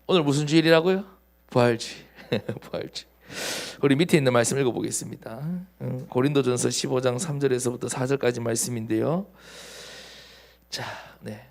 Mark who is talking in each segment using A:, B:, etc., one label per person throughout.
A: 오늘 무슨 주일이라고요? 부활주일. 부활주일. 우리 밑에 있는 말씀 읽어보겠습니다. 고린도전서 15장 3절에서부터 4절까지 말씀인데요. 자, 네.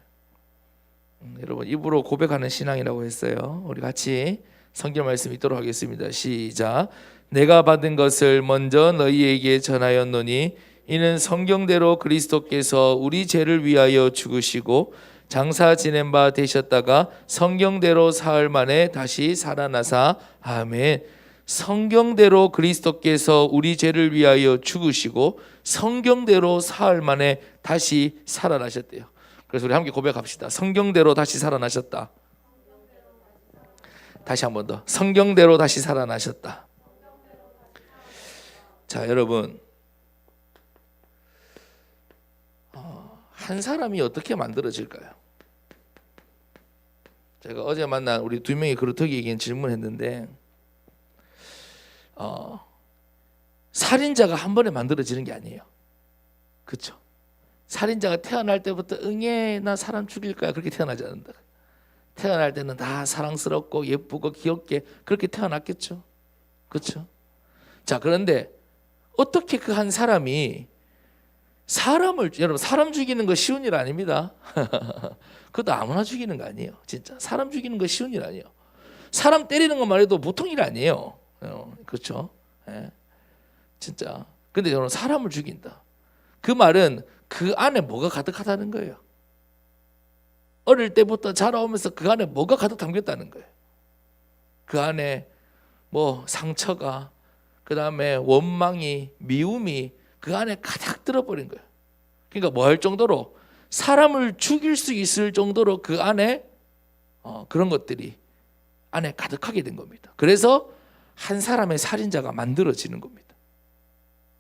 A: 여러분 입으로 고백하는 신앙이라고 했어요. 우리 같이 성경 말씀 읽도록 하겠습니다. 시작. 내가 받은 것을 먼저 너희에게 전하였노니 이는 성경대로 그리스도께서 우리 죄를 위하여 죽으시고 장사 지낸 바 되셨다가 성경대로 사흘 만에 다시 살아나사. 아멘. 성경대로 그리스도께서 우리 죄를 위하여 죽으시고 성경대로 사흘 만에 다시 살아나셨대요. 그래서 우리 함께 고백합시다. 성경대로 다시 살아나셨다. 다시 한 번 더. 성경대로 다시 살아나셨다. 자, 여러분, 한 사람이 어떻게 만들어질까요? 제가 어제 만난 우리 두 명이 그렇다기에게 질문했는데, 살인자가 한 번에 만들어지는 게 아니에요. 그렇죠? 살인자가 태어날 때부터 응애 나 사람 죽일 거야 그렇게 태어나지 않는다. 태어날 때는 다 사랑스럽고 예쁘고 귀엽게 그렇게 태어났겠죠. 그렇죠? 자, 그런데 어떻게 그 한 사람이 사람을, 여러분 사람 죽이는 거 쉬운 일 아닙니다. 그것도 아무나 죽이는 거 아니에요. 진짜 사람 죽이는 거 쉬운 일 아니에요. 사람 때리는 것만 해도 보통 일 아니에요. 그렇죠? 예. 진짜. 근데 여러분 사람을 죽인다. 그 말은 그 안에 뭐가 가득하다는 거예요. 어릴 때부터 자라오면서 그 안에 뭐가 가득 담겼다는 거예요. 그 안에 뭐 상처가, 그 다음에 원망이, 미움이 그 안에 가득 들어버린 거예요. 그러니까 뭐 할 정도로, 사람을 죽일 수 있을 정도로 그 안에 그런 것들이 안에 가득하게 된 겁니다. 그래서 한 사람의 살인자가 만들어지는 겁니다.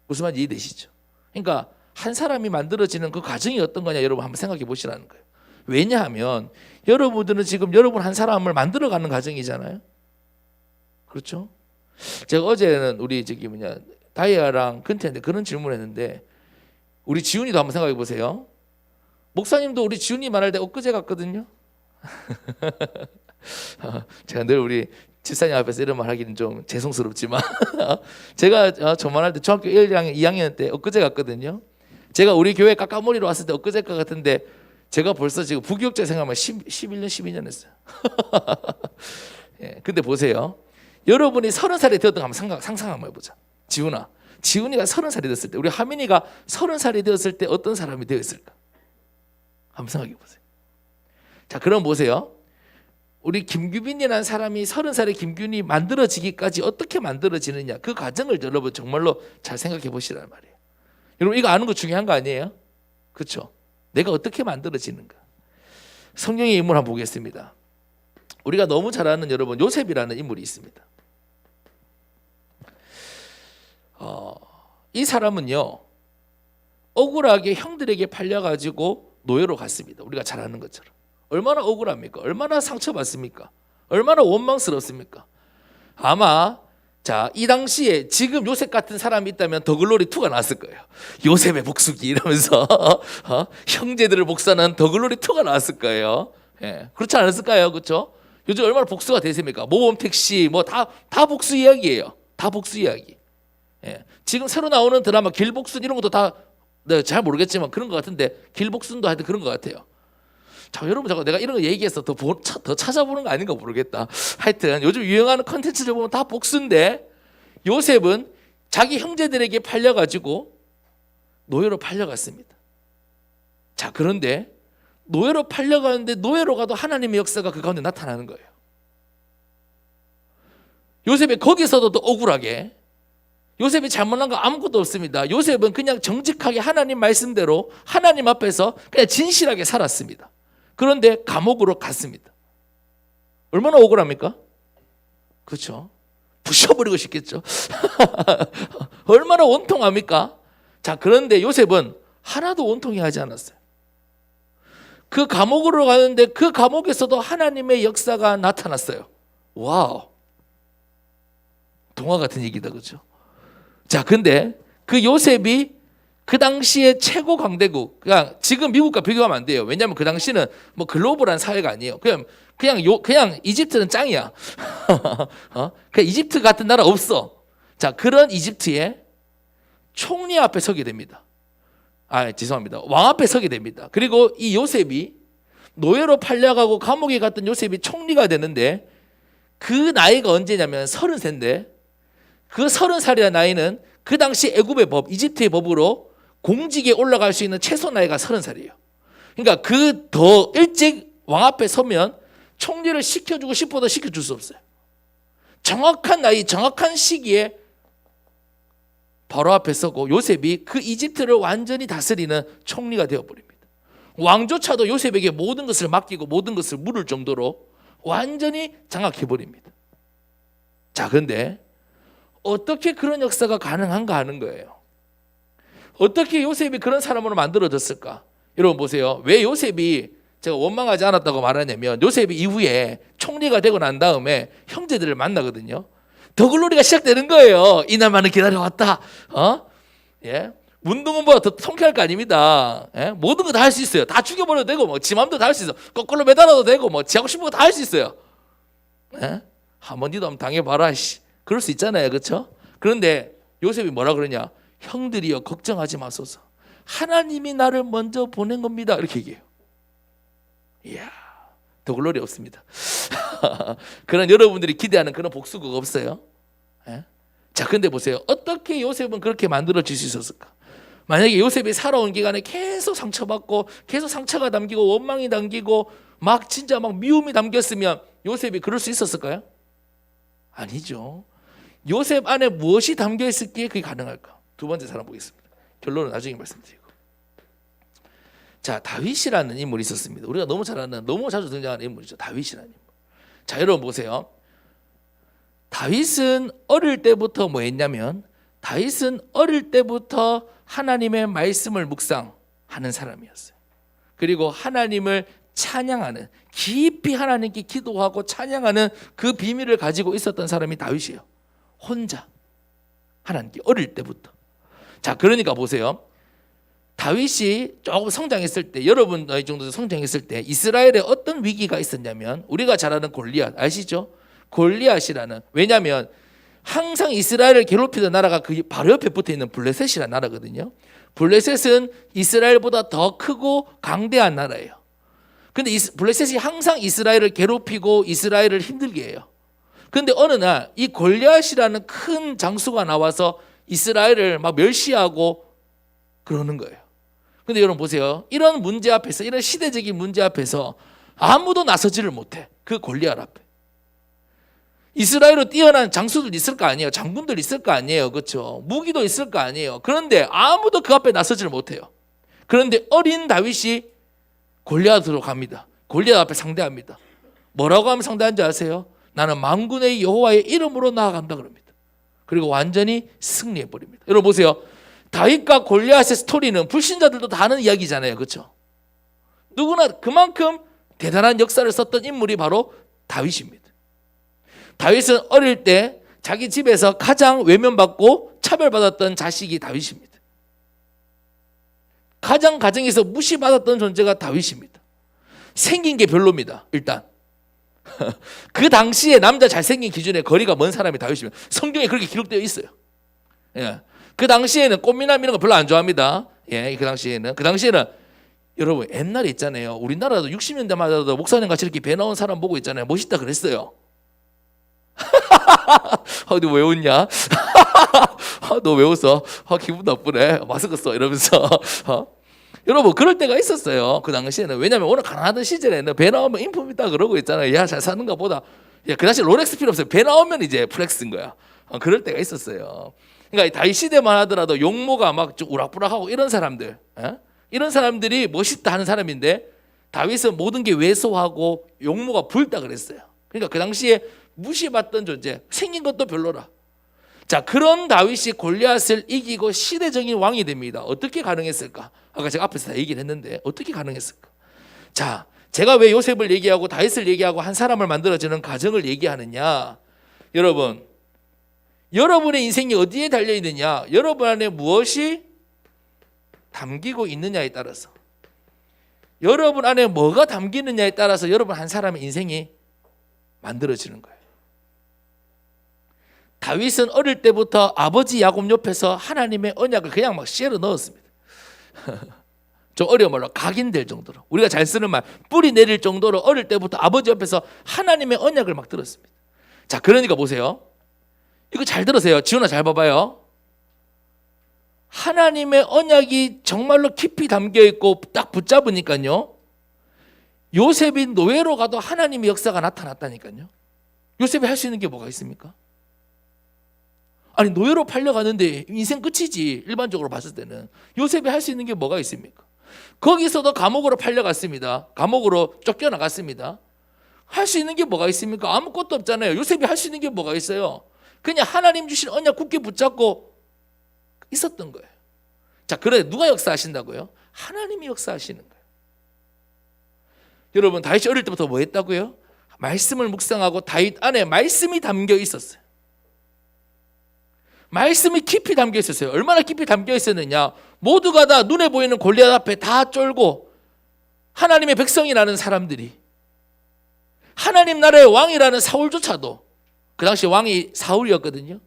A: 무슨 말인지 이해되시죠? 그러니까 한 사람이 만들어지는 그 과정이 어떤 거냐 여러분 한번 생각해 보시라는 거예요. 왜냐하면 여러분들은 지금 여러분 한 사람을 만들어가는 과정이잖아요. 그렇죠? 제가 어제는 우리 다이아랑 근태한테 그런 질문을 했는데, 우리 지훈이도 한번 생각해 보세요. 목사님도 우리 지훈이 말할 때 엊그제 같거든요. 제가 늘 우리 집사님 앞에서 이런 말 하기는 좀 죄송스럽지만 제가 저만할 때 중학교 1학년, 2학년 때 엊그제 같거든요. 제가 우리 교회 까까머리로 왔을 때 엊그제 것 같은데 제가 벌써 지금 부교육자 생각하면 11년, 12년 했어요. 예, 근데 보세요. 여러분이 30살이 되었던 거 한번 상상 한번 해보자. 지훈이가 30살이 되었을 때, 우리 하민이가 30살이 되었을 때 어떤 사람이 되었을까? 한번 생각해 보세요. 자, 그럼 보세요. 우리 김규빈이라는 사람이 30살의 김규빈이 만들어지기까지 어떻게 만들어지느냐, 그 과정을 여러분 정말로 잘 생각해 보시란 말이에요. 여러분 이거 아는 거 중요한 거 아니에요? 그렇죠? 내가 어떻게 만들어지는가. 성경의 인물 한번 보겠습니다. 우리가 너무 잘 아는 여러분 요셉이라는 인물이 있습니다. 이 사람은요 억울하게 형들에게 팔려가지고 노예로 갔습니다. 우리가 잘 아는 것처럼. 얼마나 억울합니까? 얼마나 상처받습니까? 얼마나 원망스럽습니까? 아마 이 당시에 지금 요셉 같은 사람이 있다면 더글로리 2가 나왔을 거예요. 요셉의 복수기 이러면서 형제들을 복수하는 더글로리 2가 나왔을 거예요. 예, 그렇지 않았을까요? 그렇죠? 요즘 얼마나 복수가 대세입니까? 모범택시 뭐 다 복수 이야기예요. 다 복수 이야기. 예, 지금 새로 나오는 드라마 길복순 이런 것도 다 잘 모르겠지만 그런 것 같은데, 길복순도 하여튼 그런 것 같아요. 자, 여러분 잠깐 내가 이런 거 얘기해서 더 찾아보는 거 아닌가 모르겠다. 하여튼 요즘 유행하는 컨텐츠를 보면 다 복수인데, 요셉은 자기 형제들에게 팔려가지고 노예로 팔려갔습니다. 자, 그런데 노예로 팔려가는데 노예로 가도 하나님의 역사가 그 가운데 나타나는 거예요. 요셉이 거기서도 또 억울하게, 요셉이 잘못한 거 아무것도 없습니다. 요셉은 그냥 정직하게 하나님 말씀대로 하나님 앞에서 그냥 진실하게 살았습니다. 그런데 감옥으로 갔습니다. 얼마나 억울합니까? 그렇죠? 부셔버리고 싶겠죠. 얼마나 원통합니까? 자, 그런데 요셉은 하나도 원통히 하지 않았어요. 그 감옥으로 가는데 그 감옥에서도 하나님의 역사가 나타났어요. 와우, 동화 같은 얘기다, 그렇죠? 자, 근데 그 요셉이 그 당시에 최고 강대국, 그냥 지금 미국과 비교하면 안 돼요. 왜냐하면 그 당시는 뭐 글로벌한 사회가 아니에요. 그냥 그냥 이집트는 짱이야. 그냥 이집트 같은 나라 없어. 자, 그런 이집트에 총리 앞에 서게 됩니다. 죄송합니다. 왕 앞에 서게 됩니다. 그리고 이 요셉이 노예로 팔려가고 감옥에 갔던 요셉이 총리가 되는데 그 나이가 언제냐면 30세인데 그 30살이라는 나이는 그 당시 애굽의 법, 이집트의 법으로 공직에 올라갈 수 있는 최소 나이가 30살이에요. 그러니까 그 더 일찍 왕 앞에 서면 총리를 시켜주고 싶어도 시켜줄 수 없어요. 정확한 나이, 정확한 시기에 바로 앞에 서고 요셉이 그 이집트를 완전히 다스리는 총리가 되어버립니다. 왕조차도 요셉에게 모든 것을 맡기고 모든 것을 물을 정도로 완전히 장악해버립니다. 자, 그런데 어떻게 그런 역사가 가능한가 하는 거예요. 어떻게 요셉이 그런 사람으로 만들어졌을까? 여러분 보세요. 왜 요셉이 제가 원망하지 않았다고 말하냐면 요셉이 이후에 총리가 되고 난 다음에 형제들을 만나거든요. 더글로리가 시작되는 거예요. 이날만을 기다려왔다. 문둥은보다 더 통쾌할 거 아닙니다. 모든 거 다 할 수 있어요. 다 죽여버려도 되고 뭐 지 맘대로 다 할 수 있어. 거꾸로 매달아도 되고 뭐 지 하고 싶은 거 다 할 수 있어요. 한번 니도 한번 당해봐라. 그럴 수 있잖아요. 그렇죠? 그런데 요셉이 뭐라 그러냐? 형들이여 걱정하지 마소서. 하나님이 나를 먼저 보낸 겁니다. 이렇게 얘기해요. 이야, 더 글로리 없습니다. 그런 여러분들이 기대하는 그런 복수가 없어요. 자, 근데 보세요. 어떻게 요셉은 그렇게 만들어질 수 있었을까? 만약에 요셉이 살아온 기간에 계속 상처받고 계속 상처가 담기고 원망이 담기고 막 진짜 막 미움이 담겼으면 요셉이 그럴 수 있었을까요? 아니죠. 요셉 안에 무엇이 담겨 있었기에 그게 가능할까? 두 번째 사람 보겠습니다. 결론은 나중에 말씀드리고. 자, 다윗이라는 인물이 있었습니다. 우리가 너무 잘 아는, 너무 자주 등장하는 인물이죠. 다윗이라는 인물. 자, 여러분 보세요. 다윗은 어릴 때부터 뭐 했냐면 다윗은 어릴 때부터 하나님의 말씀을 묵상하는 사람이었어요. 그리고 하나님을 찬양하는, 깊이 하나님께 기도하고 찬양하는 그 비밀을 가지고 있었던 사람이 다윗이에요. 혼자 하나님께 어릴 때부터. 자, 그러니까 보세요. 다윗이 조금 성장했을 때, 여러분 나이 정도 성장했을 때 이스라엘에 어떤 위기가 있었냐면 우리가 잘 아는 골리앗 아시죠? 골리앗이라는, 왜냐하면 항상 이스라엘을 괴롭히던 나라가 그 바로 옆에 붙어있는 블레셋이라는 나라거든요. 블레셋은 이스라엘보다 더 크고 강대한 나라예요. 근데 블레셋이 항상 이스라엘을 괴롭히고 이스라엘을 힘들게 해요. 근데 어느 날 이 골리앗이라는 큰 장수가 나와서 이스라엘을 막 멸시하고 그러는 거예요. 근데 여러분 보세요. 이런 문제 앞에서, 이런 시대적인 문제 앞에서 아무도 나서지를 못해. 그 골리앗 앞에. 이스라엘로 뛰어난 장수들 있을 거 아니에요. 장군들 있을 거 아니에요. 그렇죠? 무기도 있을 거 아니에요. 그런데 아무도 그 앞에 나서지를 못해요. 그런데 어린 다윗이 골리앗으로 갑니다. 골리앗 앞에 상대합니다. 뭐라고 하면 상대한지 아세요? 나는 만군의 여호와의 이름으로 나아간다 그럽니다. 그리고 완전히 승리해 버립니다. 여러분 보세요. 다윗과 골리앗의 스토리는 불신자들도 다 아는 이야기잖아요. 그렇죠? 누구나 그만큼 대단한 역사를 썼던 인물이 바로 다윗입니다. 다윗은 어릴 때 자기 집에서 가장 외면받고 차별받았던 자식이 다윗입니다. 가장 가정에서 무시받았던 존재가 다윗입니다. 생긴 게 별로입니다. 일단 그 당시에 남자 잘생긴 기준에 거리가 먼 사람이 다윗입니다. 성경에 그렇게 기록되어 있어요. 그 당시에는 꽃미남 이런 거 별로 안 좋아합니다. 그 당시에는 여러분 옛날에 있잖아요. 우리나라도 60년대마다 목사님 같이 이렇게 배 나온 사람 보고 있잖아요. 멋있다 그랬어요. 너 왜 웃냐? 너 왜 웃어? 기분 나쁘네. 마스크 써 이러면서. 여러분 그럴 때가 있었어요. 그 당시에는. 왜냐하면 워낙 가난하던 시절에는 배 나오면 인품이다 그러고 있잖아요. 야, 잘 사는가 보다. 그 당시 롤렉스 필요 없어요. 배 나오면 이제 플렉스인 거야. 그럴 때가 있었어요. 그러니까 다윗 시대만 하더라도 용모가 막 좀 우락부락하고 이런 사람들, 이런 사람들이 멋있다 하는 사람인데 다윗은 모든 게 왜소하고 용모가 붉다 그랬어요. 그러니까 그 당시에 무시받던 존재, 생긴 것도 별로라. 자, 그런 다윗이 골리앗을 이기고 시대적인 왕이 됩니다. 어떻게 가능했을까? 아까 제가 앞에서 다 얘기를 했는데 어떻게 가능했을까? 자, 제가 왜 요셉을 얘기하고 다윗을 얘기하고 한 사람을 만들어지는 과정을 얘기하느냐? 여러분, 여러분의 인생이 어디에 달려있느냐, 여러분 안에 무엇이 담기고 있느냐에 따라서, 여러분 안에 뭐가 담기느냐에 따라서 여러분 한 사람의 인생이 만들어지는 거예요. 다윗은 어릴 때부터 아버지 야곱 옆에서 하나님의 언약을 그냥 막 씨로 넣었습니다. 좀 어려운 말로 각인될 정도로, 우리가 잘 쓰는 말 뿌리 내릴 정도로 어릴 때부터 아버지 옆에서 하나님의 언약을 막 들었습니다. 자, 그러니까 보세요. 이거 잘 들으세요. 지훈아 잘 봐봐요. 하나님의 언약이 정말로 깊이 담겨 있고 딱 붙잡으니까요, 요셉이 노예로 가도 하나님의 역사가 나타났다니까요. 요셉이 할 수 있는 게 뭐가 있습니까? 아니, 노예로 팔려가는데 인생 끝이지. 일반적으로 봤을 때는 요셉이 할 수 있는 게 뭐가 있습니까? 거기서도 감옥으로 팔려갔습니다. 감옥으로 쫓겨나갔습니다. 할 수 있는 게 뭐가 있습니까? 아무것도 없잖아요. 요셉이 할 수 있는 게 뭐가 있어요? 그냥 하나님 주신 언약 굳게 붙잡고 있었던 거예요. 자, 그래 누가 역사하신다고요? 하나님이 역사하시는 거예요. 여러분, 다윗이 어릴 때부터 뭐 했다고요? 말씀을 묵상하고 다윗 안에 말씀이 담겨 있었어요. 말씀이 깊이 담겨 있었어요. 얼마나 깊이 담겨 있었느냐? 모두가 다 눈에 보이는 골리앗 앞에 다 쫄고 하나님의 백성이라는 사람들이, 하나님 나라의 왕이라는 사울조차도, 그 당시 왕이 사울이었거든요.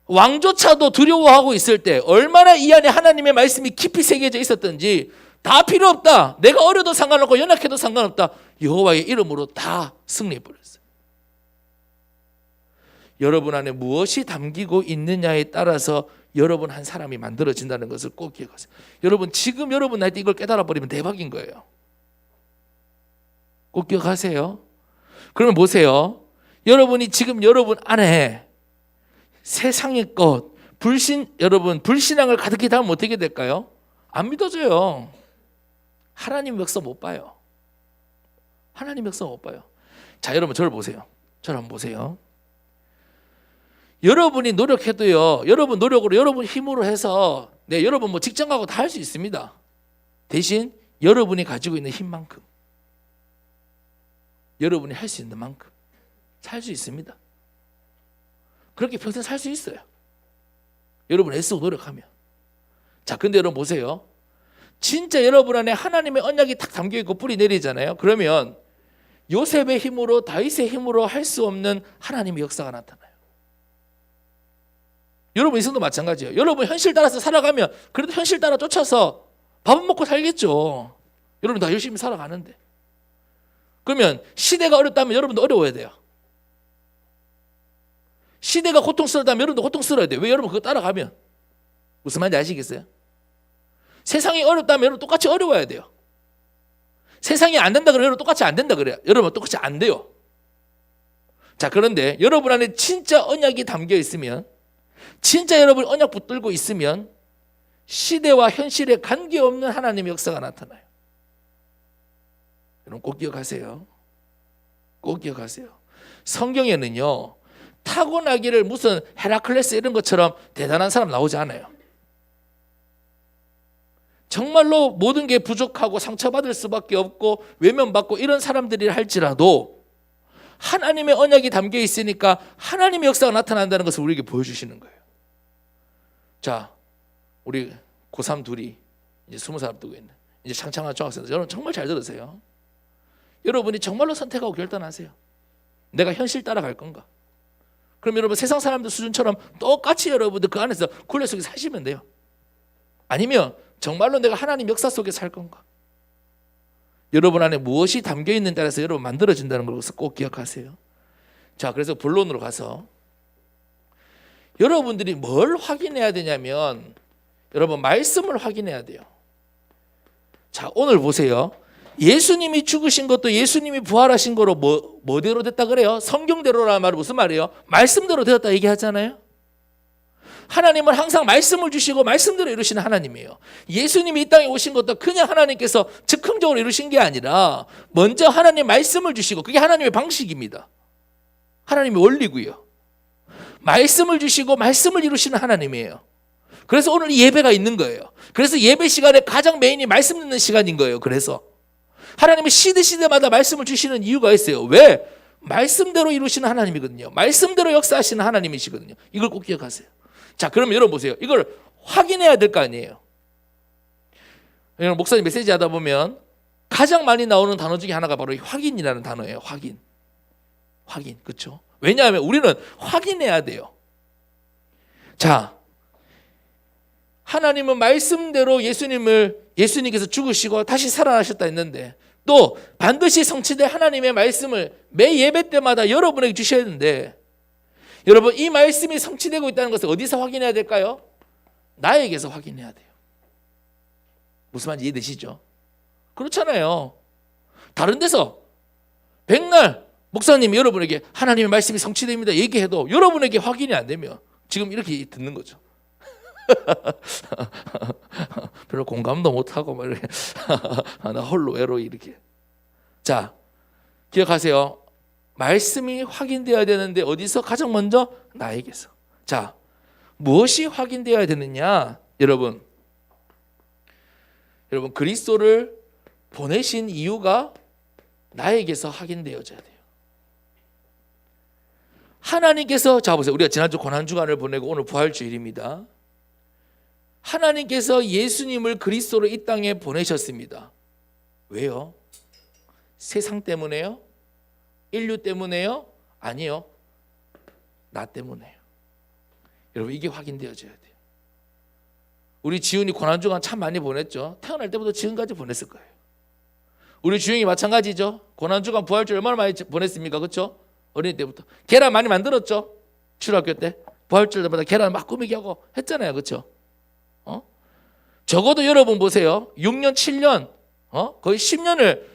A: 왕조차도 두려워하고 있을 때 얼마나 이 안에 하나님의 말씀이 깊이 새겨져 있었던지, 다 필요 없다, 내가 어려도 상관없고 연약해도 상관없다, 여호와의 이름으로 다 승리해버렸어요. 여러분 안에 무엇이 담기고 있느냐에 따라서 여러분 한 사람이 만들어진다는 것을 꼭 기억하세요. 여러분, 지금 여러분 나이 때 이걸 깨달아 버리면 대박인 거예요. 꼭 기억하세요. 그러면 보세요. 여러분이 지금 여러분 안에 세상의 것, 불신앙을 가득히 담으면 어떻게 될까요? 안 믿어져요. 하나님 역사 못 봐요. 하나님 역사 못 봐요. 자, 여러분 저를 보세요. 저를 한번 보세요. 여러분이 노력해도요, 여러분 노력으로, 여러분 힘으로 해서 여러분 뭐 직장 가고 다 할 수 있습니다. 대신 여러분이 가지고 있는 힘만큼, 여러분이 할 수 있는 만큼 살 수 있습니다. 그렇게 평생 살 수 있어요. 여러분 애쓰고 노력하면. 자, 근데 여러분 보세요. 진짜 여러분 안에 하나님의 언약이 탁 담겨 있고 뿌리 내리잖아요. 그러면 요셉의 힘으로, 다윗의 힘으로 할 수 없는 하나님의 역사가 나타나요. 여러분 인생도 마찬가지예요. 여러분 현실 따라서 살아가면 그래도 현실 따라 쫓아서 밥은 먹고 살겠죠. 여러분 다 열심히 살아가는데. 그러면 시대가 어렵다면 여러분도 어려워야 돼요. 시대가 고통스럽다면 여러분도 고통스러워야 돼요. 왜? 여러분 그거 따라가면. 무슨 말인지 아시겠어요? 세상이 어렵다면 여러분 똑같이 어려워야 돼요. 세상이 안 된다 그러면 여러분 똑같이 안 된다 그래요. 여러분 똑같이 안 돼요. 자, 그런데 여러분 안에 진짜 언약이 담겨 있으면, 진짜 여러분 언약 붙들고 있으면 시대와 현실에 관계없는 하나님의 역사가 나타나요. 여러분 꼭 기억하세요. 꼭 기억하세요. 성경에는요, 타고나기를 무슨 헤라클레스 이런 것처럼 대단한 사람 나오지 않아요. 정말로 모든 게 부족하고 상처받을 수밖에 없고 외면받고 이런 사람들이 할지라도 하나님의 언약이 담겨 있으니까 하나님의 역사가 나타난다는 것을 우리에게 보여주시는 거예요. 자, 우리 고3 둘이 이제 20살 앞두고 있는 이제 창창한 중학생들, 여러분 정말 잘 들으세요. 여러분이 정말로 선택하고 결단하세요. 내가 현실 따라갈 건가? 그럼 여러분 세상 사람들 수준처럼 똑같이 여러분들 그 안에서 굴레 속에 사시면 돼요. 아니면 정말로 내가 하나님 역사 속에 살 건가? 여러분 안에 무엇이 담겨 있는 따라서 여러분 만들어진다는 것을 꼭 기억하세요. 자, 그래서 본론으로 가서 여러분들이 뭘 확인해야 되냐면, 여러분 말씀을 확인해야 돼요. 자, 오늘 보세요. 예수님이 죽으신 것도 예수님이 부활하신 거로 뭐대로 됐다 그래요? 성경대로라는 말은 무슨 말이에요? 말씀대로 되었다 얘기하잖아요. 하나님은 항상 말씀을 주시고 말씀대로 이루시는 하나님이에요. 예수님이 이 땅에 오신 것도 그냥 하나님께서 즉흥적으로 이루신 게 아니라 먼저 하나님 말씀을 주시고, 그게 하나님의 방식입니다. 하나님의 원리고요. 말씀을 주시고 말씀을 이루시는 하나님이에요. 그래서 오늘 이 예배가 있는 거예요. 그래서 예배 시간에 가장 메인이 말씀 듣는 시간인 거예요. 그래서 하나님이 시대마다 말씀을 주시는 이유가 있어요. 왜? 말씀대로 이루시는 하나님이거든요. 말씀대로 역사하시는 하나님이시거든요. 이걸 꼭 기억하세요. 자, 그러면 여러분 보세요. 이걸 확인해야 될 거 아니에요. 목사님 메시지 하다 보면 가장 많이 나오는 단어 중에 하나가 바로 확인이라는 단어예요. 확인. 확인. 그렇죠? 왜냐하면 우리는 확인해야 돼요. 자, 하나님은 말씀대로 예수님께서 죽으시고 다시 살아나셨다 했는데 또 반드시 성취될 하나님의 말씀을 매 예배 때마다 여러분에게 주셔야 되는데 여러분 이 말씀이 성취되고 있다는 것을 어디서 확인해야 될까요? 나에게서 확인해야 돼요. 무슨 말인지 이해되시죠? 그렇잖아요. 다른 데서 백날 목사님이 여러분에게 하나님의 말씀이 성취됩니다 얘기해도 여러분에게 확인이 안 되면 지금 이렇게 듣는 거죠. 별로 공감도 못하고 막 이렇게 나 홀로 외로이 이렇게. 자, 기억하세요. 말씀이 확인되어야 되는데 어디서? 가장 먼저 나에게서. 자, 무엇이 확인되어야 되느냐? 여러분 그리스도를 보내신 이유가 나에게서 확인되어져야 돼요. 하나님께서, 자 보세요. 우리가 지난주 고난주간을 보내고 오늘 부활주일입니다. 하나님께서 예수님을 그리스도로 이 땅에 보내셨습니다. 왜요? 세상 때문에요? 인류 때문에요? 아니요. 나 때문에요. 여러분 이게 확인되어져야 돼요. 우리 지훈이 고난주간 참 많이 보냈죠. 태어날 때부터 지금까지 보냈을 거예요. 우리 주영이 마찬가지죠. 고난주간 부활주일 얼마나 많이 보냈습니까? 그렇죠? 어린이 때부터 계란 많이 만들었죠. 출학교 때 부활주일 때마다 계란 막 꾸미게 하고 했잖아요. 그렇죠? 적어도 여러분 보세요. 6년 7년 거의 10년을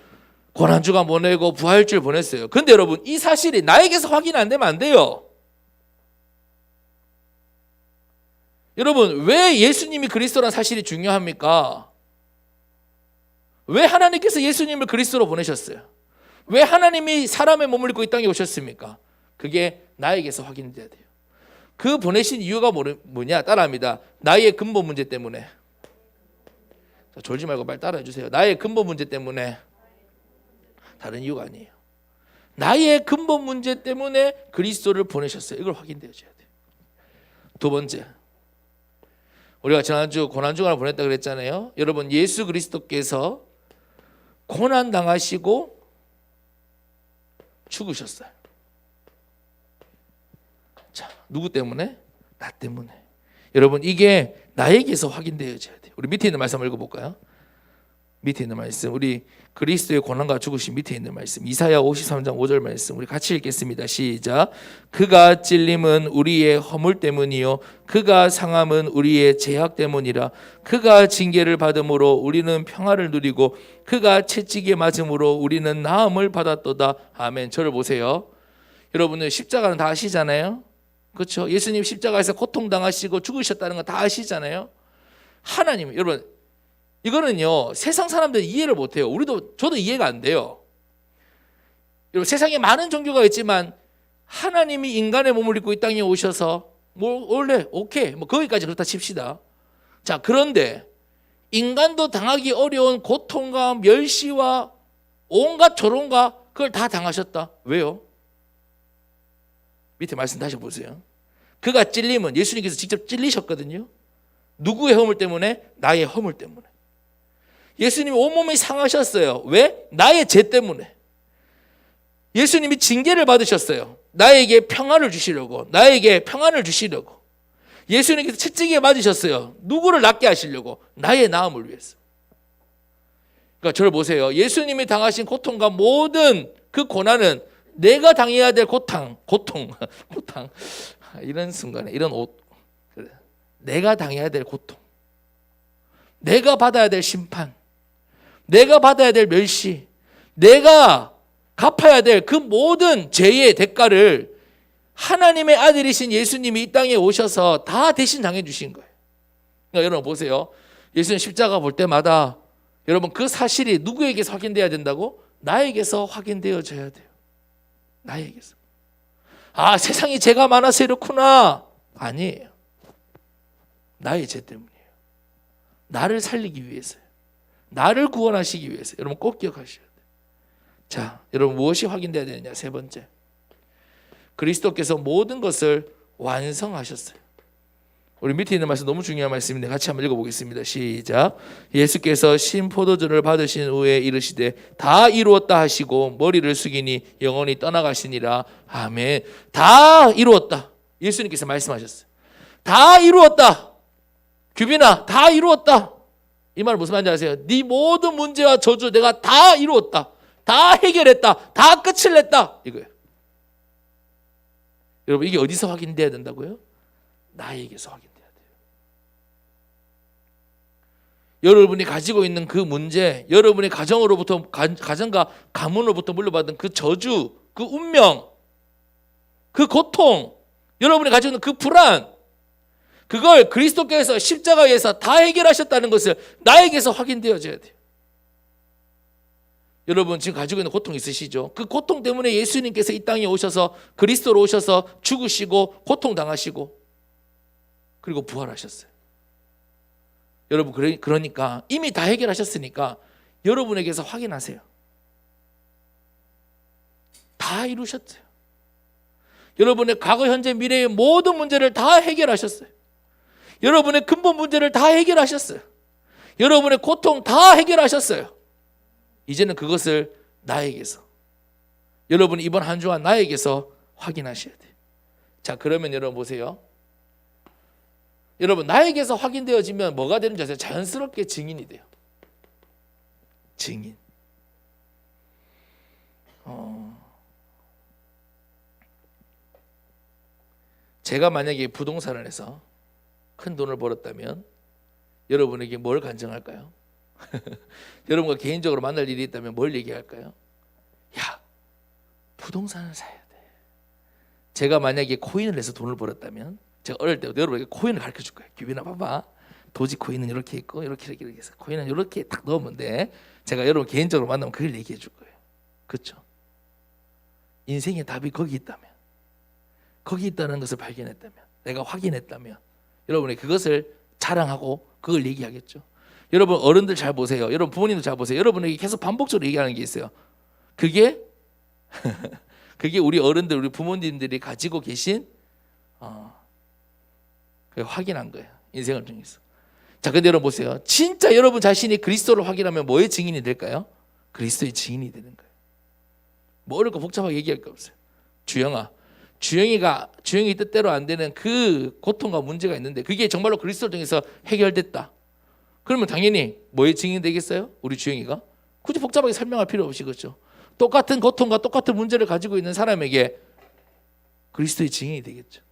A: 고난주간 보내고 부활주일 보냈어요. 근데 여러분 이 사실이 나에게서 확인 안 되면 안 돼요. 여러분 왜 예수님이 그리스도라는 사실이 중요합니까? 왜 하나님께서 예수님을 그리스도로 보내셨어요? 왜 하나님이 사람의 몸을 입고 이 땅에 오셨습니까? 그게 나에게서 확인돼야 돼요. 그 보내신 이유가 뭐냐? 따라합니다. 나의 근본 문제 때문에. 자, 졸지 말고 빨리 따라해 주세요. 나의 근본 문제 때문에. 다른 이유가 아니에요. 나의 근본 문제 때문에 그리스도를 보내셨어요. 이걸 확인되어줘야 돼요. 두 번째, 우리가 지난주 고난주간을 보냈다 그랬잖아요. 여러분 예수 그리스도께서 고난 당하시고 죽으셨어요. 자, 누구 때문에? 나 때문에. 여러분 이게 나에게서 확인되어져야 돼요. 우리 밑에 있는 말씀 읽어볼까요? 밑에 있는 말씀, 우리 그리스도의 고난과 죽으신 밑에 있는 말씀, 이사야 53장 5절 말씀 우리 같이 읽겠습니다. 시작. 그가 찔림은 우리의 허물 때문이요 그가 상함은 우리의 죄악 때문이라. 그가 징계를 받음으로 우리는 평화를 누리고 그가 채찍에 맞음으로 우리는 나음을 받았도다. 아멘. 저를 보세요. 여러분들 십자가는 다 아시잖아요. 그렇죠? 예수님 십자가에서 고통당하시고 죽으셨다는 거 다 아시잖아요. 하나님, 여러분 이거는요 세상 사람들은 이해를 못해요. 저도 이해가 안 돼요. 여러분 세상에 많은 종교가 있지만 하나님이 인간의 몸을 입고 이 땅에 오셔서 원래 오케이 거기까지 그렇다 칩시다. 자, 그런데 인간도 당하기 어려운 고통과 멸시와 온갖 조롱과 그걸 다 당하셨다. 왜요? 밑에 말씀 다시 보세요. 그가 찔림은 예수님께서 직접 찔리셨거든요. 누구의 허물 때문에? 나의 허물 때문에. 예수님이 온몸이 상하셨어요. 왜? 나의 죄 때문에. 예수님이 징계를 받으셨어요. 나에게 평안을 주시려고, 나에게 평안을 주시려고. 예수님께서 채찍에 맞으셨어요. 누구를 낫게 하시려고? 나의 나음을 위해서. 그러니까 저를 보세요. 예수님이 당하신 고통과 모든 그 고난은 내가 당해야 될 고통 이런 순간에 내가 당해야 될 고통, 내가 받아야 될 심판, 내가 받아야 될 멸시, 내가 갚아야 될 그 모든 죄의 대가를 하나님의 아들이신 예수님이 이 땅에 오셔서 다 대신 당해 주신 거예요. 그러니까 여러분 보세요. 예수님 십자가 볼 때마다 여러분 그 사실이 누구에게서 확인돼야 된다고? 나에게서 확인되어져야 돼요. 나에게서. 아, 세상에 죄가 많아서 이렇구나. 아니에요. 나의 죄 때문이에요. 나를 살리기 위해서요. 나를 구원하시기 위해서. 여러분 꼭 기억하셔야 돼요. 자, 여러분 무엇이 확인돼야 되느냐? 세 번째, 그리스도께서 모든 것을 완성하셨어요. 우리 밑에 있는 말씀 너무 중요한 말씀인데 같이 한번 읽어보겠습니다. 시작. 예수께서 신 포도주를 받으신 후에 이르시되 다 이루었다 하시고 머리를 숙이니 영원히 떠나가시니라. 아멘. 다 이루었다. 예수님께서 말씀하셨어요. 다 이루었다. 규빈아, 다 이루었다. 이 말은 무슨 말인지 아세요? 네 모든 문제와 저주 내가 다 이루었다. 다 해결했다. 다 끝을 냈다. 이거예요. 여러분, 이게 어디서 확인돼야 된다고요? 나에게서 확인돼야 돼요. 여러분이 가지고 있는 그 문제, 여러분의 가정으로부터, 가정과 가문으로부터 물려받은 그 저주, 그 운명, 그 고통, 여러분이 가지고 있는 그 불안, 그걸 그리스도께서 십자가에서 다 해결하셨다는 것을 나에게서 확인되어져야 돼요. 여러분 지금 가지고 있는 고통 있으시죠? 그 고통 때문에 예수님께서 이 땅에 오셔서 그리스도로 오셔서 죽으시고 고통당하시고 그리고 부활하셨어요. 여러분 그러니까 이미 다 해결하셨으니까 여러분에게서 확인하세요. 다 이루셨어요. 여러분의 과거, 현재, 미래의 모든 문제를 다 해결하셨어요. 여러분의 근본 문제를 다 해결하셨어요. 여러분의 고통 다 해결하셨어요. 이제는 그것을 나에게서, 여러분이 이번 한 주간 나에게서 확인하셔야 돼요. 자, 그러면 여러분 보세요. 여러분 나에게서 확인되어지면 뭐가 되는지 아세요? 자연스럽게 증인이 돼요. 증인. 제가 만약에 부동산을 해서 큰 돈을 벌었다면 여러분에게 뭘 간증할까요? 여러분과 개인적으로 만날 일이 있다면 뭘 얘기할까요? 야, 부동산을 사야 돼. 제가 만약에 코인을 해서 돈을 벌었다면 제가 어릴 때부터 여러분에게 코인을 가르쳐 줄 거예요. 규빈아 봐봐. 도지 코인은 이렇게 있고 이렇게 해서 코인은 이렇게 딱 넣으면 돼. 제가 여러분 개인적으로 만나면 그걸 얘기해 줄 거예요. 그렇죠? 인생의 답이 거기 있다면, 거기 있다는 것을 발견했다면, 내가 확인했다면 여러분이 그것을 자랑하고 그걸 얘기하겠죠. 여러분 어른들 잘 보세요. 여러분 부모님도 잘 보세요. 여러분에게 계속 반복적으로 얘기하는 게 있어요. 그게 그게 우리 어른들, 우리 부모님들이 가지고 계신 확인한 거예요. 인생을 통해서. 자, 근데 여러분 보세요. 진짜 여러분 자신이 그리스도를 확인하면 뭐의 증인이 될까요? 그리스도의 증인이 되는 거예요. 뭐 어렵고 복잡하게 얘기할 거 없어요. 주영아, 주영이 뜻대로 안 되는 그 고통과 문제가 있는데 그게 정말로 그리스도를 통해서 해결됐다. 그러면 당연히 뭐의 증인이 되겠어요? 우리 주영이가? 굳이 복잡하게 설명할 필요 없이, 그렇죠? 똑같은 고통과 똑같은 문제를 가지고 있는 사람에게 그리스도의 증인이 되겠죠.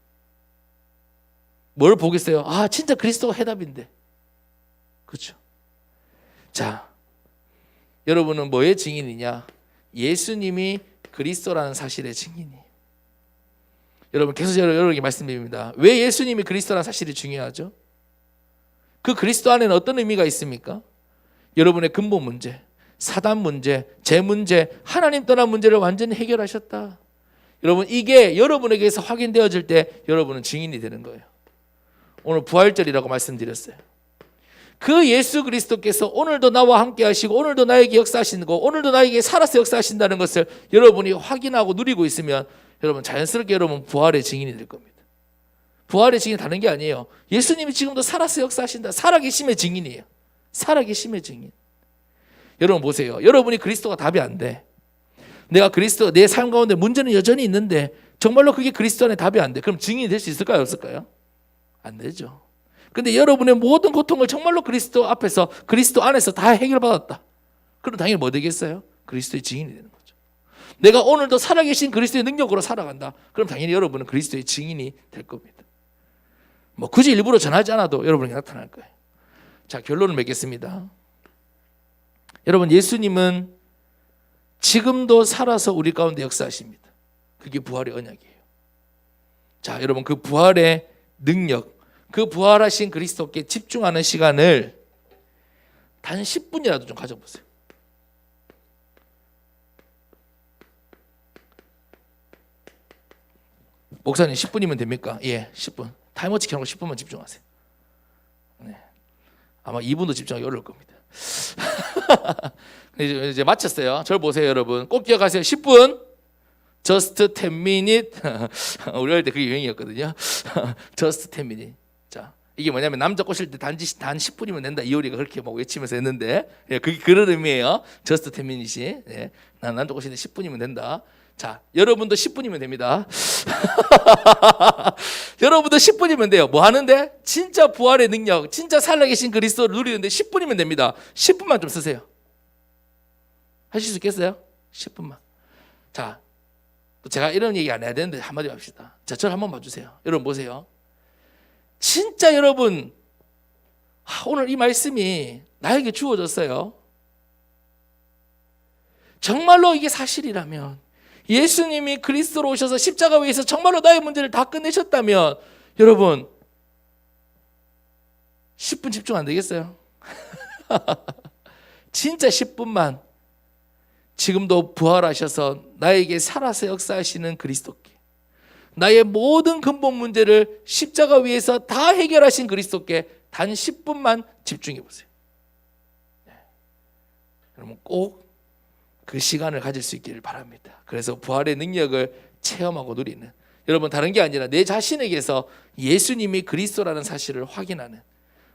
A: 뭘 보겠어요? 아, 진짜 그리스도가 해답인데. 그렇죠? 자, 여러분은 뭐의 증인이냐? 예수님이 그리스도라는 사실의 증인이에요. 여러분 계속 여러분에게 말씀드립니다. 왜 예수님이 그리스도라는 사실이 중요하죠? 그 그리스도 안에는 어떤 의미가 있습니까? 여러분의 근본 문제, 사단 문제, 제 문제, 하나님 떠난 문제를 완전히 해결하셨다. 여러분 이게 여러분에게서 확인되어질 때 여러분은 증인이 되는 거예요. 오늘 부활절이라고 말씀드렸어요. 그 예수 그리스도께서 오늘도 나와 함께 하시고 오늘도 나에게 역사하시는 거, 오늘도 나에게 살아서 역사하신다는 것을 여러분이 확인하고 누리고 있으면 여러분 자연스럽게 여러분 부활의 증인이 될 겁니다. 부활의 증인이 다른 게 아니에요. 예수님이 지금도 살아서 역사하신다. 살아계심의 증인이에요. 살아계심의 증인. 여러분 보세요. 여러분이 그리스도가 답이 안 돼. 내가 그리스도, 내 삶 가운데 문제는 여전히 있는데 정말로 그게 그리스도 안에 답이 안 돼. 그럼 증인이 될 수 있을까요? 없을까요? 안 되죠. 근데 여러분의 모든 고통을 정말로 그리스도 앞에서, 그리스도 안에서 다 해결받았다. 그럼 당연히 뭐 되겠어요? 그리스도의 증인이 되는 거죠. 내가 오늘도 살아계신 그리스도의 능력으로 살아간다. 그럼 당연히 여러분은 그리스도의 증인이 될 겁니다. 뭐 굳이 일부러 전하지 않아도 여러분에게 나타날 거예요. 자, 결론을 맺겠습니다. 여러분 예수님은 지금도 살아서 우리 가운데 역사하십니다. 그게 부활의 언약이에요. 자, 여러분 그 부활의 능력, 그 부활하신 그리스도께 집중하는 시간을 단 10분이라도 좀 가져보세요. 목사님 10분이면 됩니까? 예, 10분. 타이머치 켜놓고 10분만 집중하세요. 네. 아마 2분도 집중하기 어려울 겁니다. 이제 마쳤어요. 저를 보세요, 여러분. 꼭 기억하세요. 10분. Just 10 minutes. 우리 어릴 때 그게 유행이었거든요. Just 10 minutes. 자, 이게 뭐냐면 남자 꼬실 때 단 10분이면 된다. 이효리가 그렇게 막 외치면서 했는데, 예, 그게 그런 의미예요. 저스트 10미닛이. 예, 난 남자 꼬실 때 10분이면 된다. 자, 여러분도 10분이면 됩니다. 여러분도 10분이면 돼요. 뭐 하는데? 진짜 부활의 능력, 진짜 살아계신 그리스도를 누리는데 10분이면 됩니다. 10분만 좀 쓰세요. 하실 수 있겠어요? 10분만. 자, 또 제가 이런 얘기 안 해야 되는데 한마디 합시다. 자, 저를 한번 봐주세요. 여러분 보세요. 진짜 여러분, 오늘 이 말씀이 나에게 주어졌어요. 정말로 이게 사실이라면, 예수님이 그리스도로 오셔서 십자가 위에서 정말로 나의 문제를 다 끝내셨다면, 여러분 10분 집중 안 되겠어요? 진짜 10분만 지금도 부활하셔서 나에게 살아서 역사하시는 그리스도께, 나의 모든 근본 문제를 십자가 위에서 다 해결하신 그리스도께 단 10분만 집중해 보세요. 여러분 꼭 그 시간을 가질 수 있기를 바랍니다. 그래서 부활의 능력을 체험하고 누리는, 여러분 다른 게 아니라 내 자신에게서 예수님이 그리스도라는 사실을 확인하는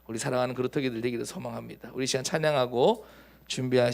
A: 우리 사랑하는 그루터기들 되기를 소망합니다. 우리 시간 찬양하고 준비하신